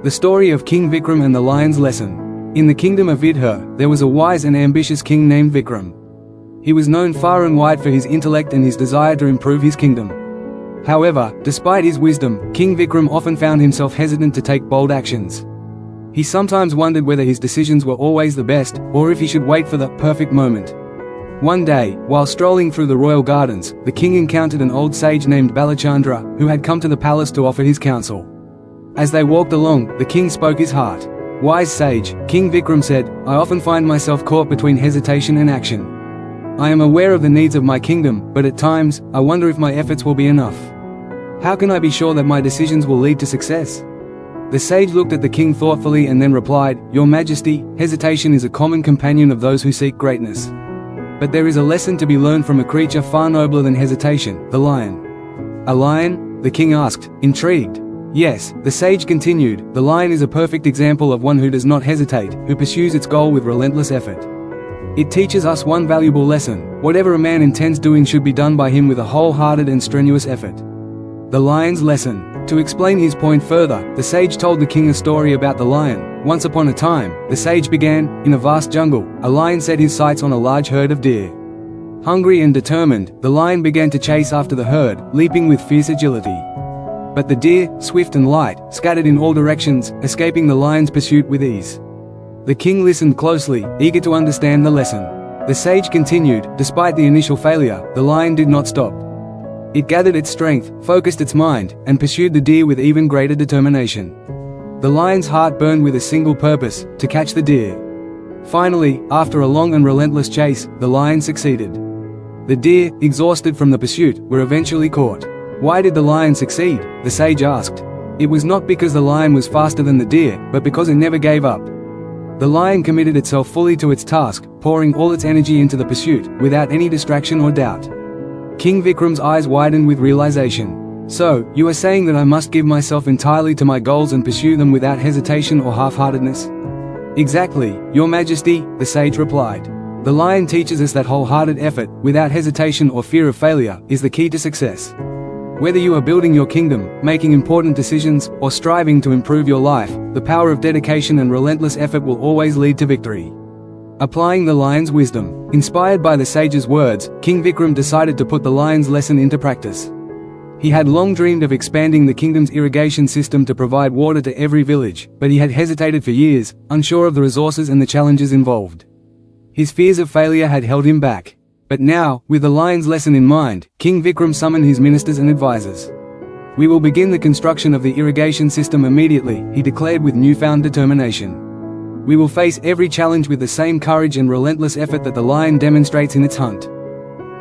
The story of King Vikram and the lion's lesson. In the kingdom of Vidha, there was a wise and ambitious king named Vikram. He was known far and wide for his intellect and his desire to improve his kingdom. However, despite his wisdom, King Vikram often found himself hesitant to take bold actions. He sometimes wondered whether his decisions were always the best, or if he should wait for the perfect moment. One day, while strolling through the royal gardens, the king encountered an old sage named Balachandra, who had come to the palace to offer his counsel. As they walked along, the king spoke his heart. "Wise sage," King Vikram said, "I often find myself caught between hesitation and action. I am aware of the needs of my kingdom, but at times, I wonder if my efforts will be enough. How can I be sure that my decisions will lead to success?" The sage looked at the king thoughtfully and then replied, "Your Majesty, hesitation is a common companion of those who seek greatness. But there is a lesson to be learned from a creature far nobler than hesitation, the lion." "A lion?" the king asked, intrigued. "Yes," the sage continued, "the lion is a perfect example of one who does not hesitate, who pursues its goal with relentless effort. It teaches us one valuable lesson: whatever a man intends doing should be done by him with a wholehearted and strenuous effort." The lion's lesson. To explain his point further, the sage told the king a story about the lion. Once upon a time, the sage began, in a vast jungle, a lion set his sights on a large herd of deer. Hungry and determined, the lion began to chase after the herd, leaping with fierce agility. But the deer, swift and light, scattered in all directions, escaping the lion's pursuit with ease. The king listened closely, eager to understand the lesson. The sage continued, "Despite the initial failure, the lion did not stop. It gathered its strength, focused its mind, and pursued the deer with even greater determination. The lion's heart burned with a single purpose: to catch the deer. Finally, after a long and relentless chase, the lion succeeded. The deer, exhausted from the pursuit, were eventually caught." "Why did the lion succeed?" the sage asked. "It was not because the lion was faster than the deer, but because it never gave up. The lion committed itself fully to its task, pouring all its energy into the pursuit, without any distraction or doubt." King Vikram's eyes widened with realization. "So, you are saying that I must give myself entirely to my goals and pursue them without hesitation or half-heartedness?" "Exactly, Your Majesty," the sage replied. "The lion teaches us that wholehearted effort, without hesitation or fear of failure, is the key to success. Whether you are building your kingdom, making important decisions, or striving to improve your life, the power of dedication and relentless effort will always lead to victory." Applying the lion's wisdom. Inspired by the sage's words, King Vikram decided to put the lion's lesson into practice. He had long dreamed of expanding the kingdom's irrigation system to provide water to every village, but he had hesitated for years, unsure of the resources and the challenges involved. His fears of failure had held him back. But now, with the lion's lesson in mind, King Vikram summoned his ministers and advisors. "We will begin the construction of the irrigation system immediately," he declared with newfound determination. "We will face every challenge with the same courage and relentless effort that the lion demonstrates in its hunt."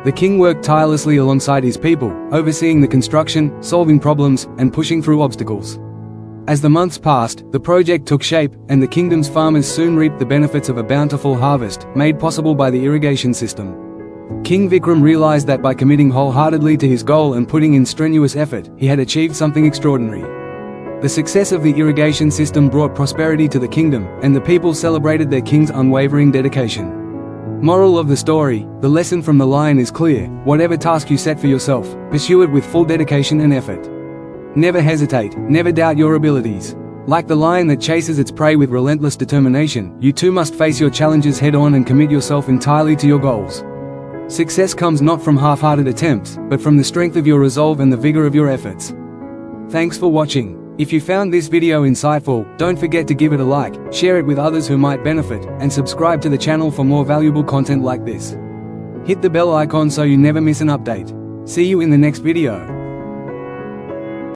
The king worked tirelessly alongside his people, overseeing the construction, solving problems, and pushing through obstacles. As the months passed, the project took shape, and the kingdom's farmers soon reaped the benefits of a bountiful harvest, made possible by the irrigation system. King Vikram realized that by committing wholeheartedly to his goal and putting in strenuous effort, he had achieved something extraordinary. The success of the irrigation system brought prosperity to the kingdom, and the people celebrated their king's unwavering dedication. Moral of the story: the lesson from the lion is clear: whatever task you set for yourself, pursue it with full dedication and effort. Never hesitate, never doubt your abilities. Like the lion that chases its prey with relentless determination, you too must face your challenges head-on and commit yourself entirely to your goals. Success comes not from half-hearted attempts, but from the strength of your resolve and the vigor of your efforts. Thanks for watching. If you found this video insightful, don't forget to give it a like, share it with others who might benefit, and subscribe to the channel for more valuable content like this. Hit the bell icon so you never miss an update. See you in the next video.